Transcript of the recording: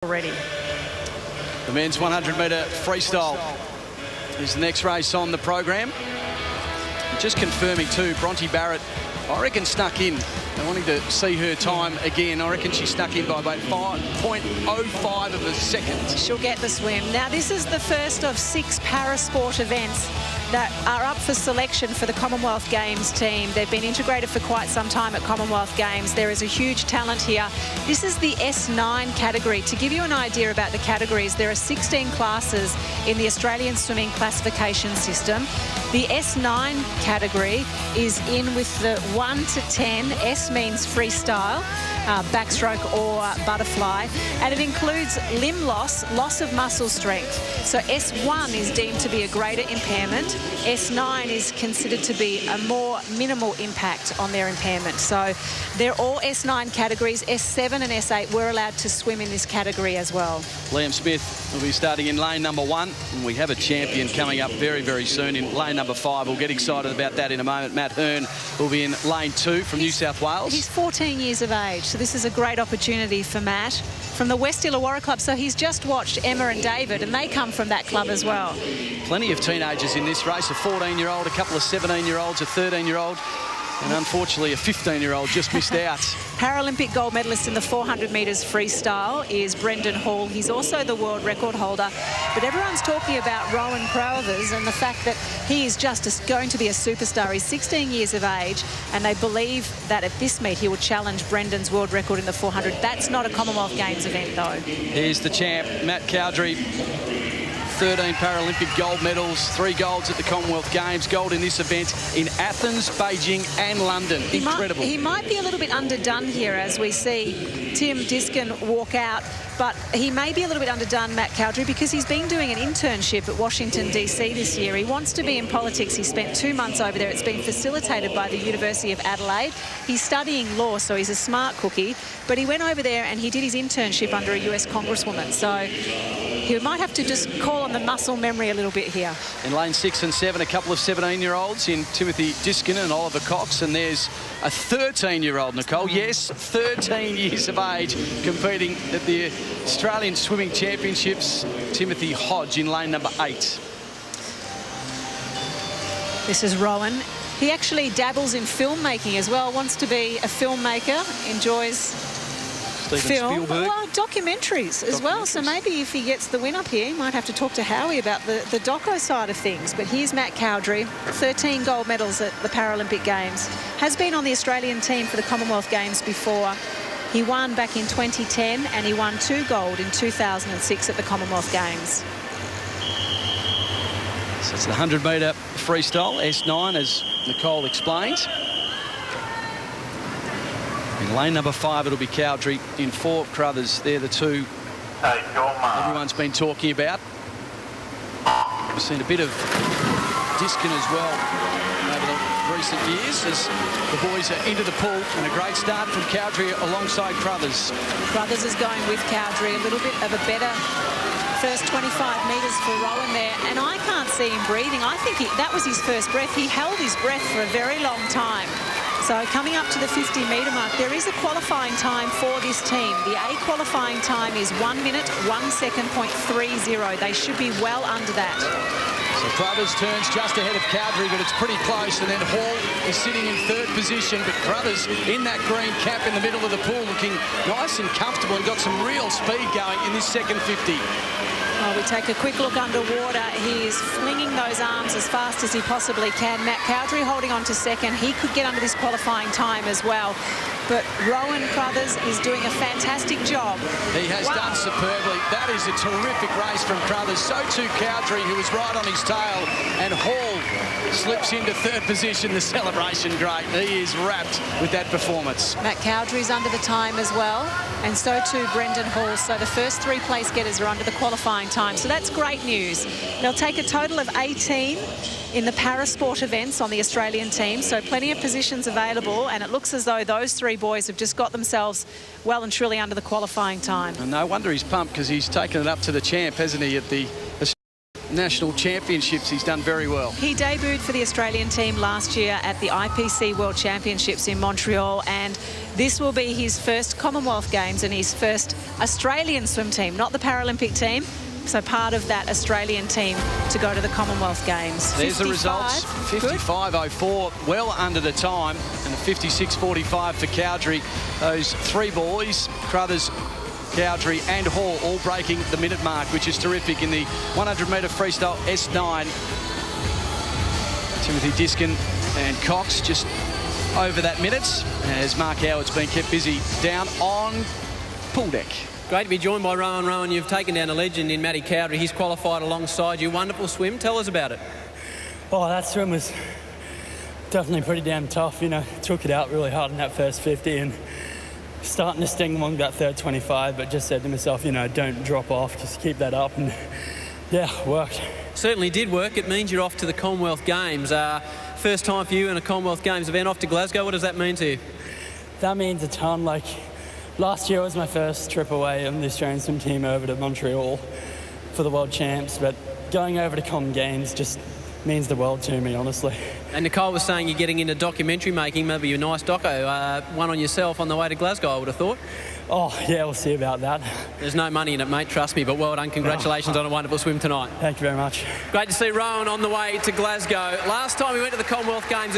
already. The men's 100-metre freestyle is the next race on the program. Just confirming too, Bronte Barrett, I reckon, snuck in. I wanting to see her time again. I reckon she snuck in by about 5.05 of a second. She'll get the swim. Now, this is the first of 6 parasport events that are up for selection for the Commonwealth Games team. They've been integrated for quite some time at Commonwealth Games. There is a huge talent here. This is the S9 category. To give you an idea about the categories, there are 16 classes in the Australian swimming classification system. The S9 category is in with the 1 to 10. S means freestyle, backstroke or butterfly, and it includes limb loss, loss of muscle strength. So S1 is deemed to be a greater impairment. S9 is considered to be a more minimal impact on their impairment. So they're all S9 categories. S7 and S8 were allowed to swim in this category as well. Liam Smith will be starting in lane number 1, and we have a champion coming up very, very soon in lane number 5. We'll get excited about that in a moment. Matt Hearn will be in lane 2 from New South Wales. He's 14 years of age, so this is a great opportunity for Matt from the West Illawarra Club. So he's just watched Emma and David, and they come from that club as well. Plenty of teenagers in this race, a 14-year-old, a couple of 17-year-olds, a 13-year-old, and unfortunately a 15-year-old just missed out. Paralympic gold medalist in the 400 metres freestyle is Brendan Hall. He's also the world record holder. But everyone's talking about Rowan Crothers and the fact that he is just going to be a superstar. He's 16 years of age, and they believe that at this meet he will challenge Brendan's world record in the 400. That's not a Commonwealth Games event, though. Here's the champ, Matt Cowdrey. 13 Paralympic gold medals, 3 golds at the Commonwealth Games, gold in this event in Athens, Beijing and London. Incredible. He might be a little bit underdone here as we see Tim Diskin walk out, but he may be a little bit underdone, Matt Cowdrey, because he's been doing an internship at Washington, DC this year. He wants to be in politics. He spent 2 months over there. It's been facilitated by the University of Adelaide. He's studying law, so he's a smart cookie, but he went over there and he did his internship under a US Congresswoman. So he might have to just call on the muscle memory a little bit here. In lane 6 and 7, a couple of 17-year-olds in Timothy Diskin and Oliver Cox, and there's a 13-year-old, Nicole. Yes, 13 years of age, competing at the Australian Swimming Championships. Timothy Hodge in lane number 8. This is Rowan. He actually dabbles in filmmaking as well, wants to be a filmmaker, enjoys film, well, documentaries as well. So maybe if he gets the win up here, he might have to talk to Howie about the doco side of things. But here's Matt Cowdrey, 13 gold medals at the Paralympic Games. Has been on the Australian team for the Commonwealth Games before. He won back in 2010 and he won 2 gold in 2006 at the Commonwealth Games. So it's the 100-metre freestyle, S9, as Nicole explained. In lane number 5, it'll be Cowdrey. In 4, Crothers. They're the 2 everyone's been talking about. We've seen a bit of Diskin as well over the recent years as the boys are into the pool, and a great start from Cowdrey alongside Crothers. Crothers is going with Cowdrey. A little bit of a better first 25 metres for Rowan there, and I can't see him breathing. I think that was his first breath. He held his breath for a very long time. So coming up to the 50-metre mark, there is a qualifying time for this team. The A qualifying time is 1 minute, 1 second, .30. They should be well under that. So Crothers turns just ahead of Cowdrey, but it's pretty close. And then Hall is sitting in 3rd position, but Crothers in that green cap in the middle of the pool, looking nice and comfortable and got some real speed going in this second 50. Well, we take a quick look underwater. He is flinging those arms as fast as he possibly can. Matt Cowdrey holding on to 2nd. He could get under this qualifying time as well. But Rowan Crothers is doing a fantastic job. He has done superbly. That is a terrific race from Crothers. So too Cowdrey, who was right on his tail. And Hall slips into 3rd position. The celebration great. He is wrapped with that performance. Matt Cowdrey's under the time as well. And so too Brendan Hall. So the first 3 place getters are under the qualifying time. So that's great news. They'll take a total of 18 in the parasport events on the Australian team, so plenty of positions available, and it looks as though those 3 boys have just got themselves well and truly under the qualifying time. And no wonder he's pumped, because he's taken it up to the champ, hasn't he, at the national championships, he's done very well. He debuted for the Australian team last year at the IPC World Championships in Montreal, and this will be his first Commonwealth Games and his first Australian swim team, not the Paralympic team. So part of that Australian team to go to the Commonwealth Games. There's the results. 55.04, well under the time, and a 56.45 for Cowdrey. Those three boys, Crothers, Cowdrey and Hall, all breaking the minute mark, which is terrific in the 100-metre freestyle S9. Timothy Diskin and Cox just over that minute, as Mark Howard's been kept busy down on pool deck. Great to be joined by Rowan. Rowan, you've taken down a legend in Matty Cowdrey. He's qualified alongside you. Wonderful swim. Tell us about it. Oh, that swim was definitely pretty damn tough. You know, took it out really hard in that first 50 and starting to sting along that third 25, but just said to myself, you know, don't drop off, just keep that up, and yeah, worked. Certainly did work. It means you're off to the Commonwealth Games. First time for you in a Commonwealth Games event, off to Glasgow. What does that mean to you? That means a ton. Like, last year was my first trip away on the Australian swim team over to Montreal for the World Champs, but going over to Common Games just means the world to me, honestly. And Nicole was saying you're getting into documentary making, maybe a nice doco, one on yourself on the way to Glasgow, I would have thought. Oh, yeah, we'll see about that. There's no money in it, mate, trust me, but well done. Congratulations on a wonderful swim tonight. Thank you very much. Great to see Rowan on the way to Glasgow. Last time we went to the Commonwealth Games,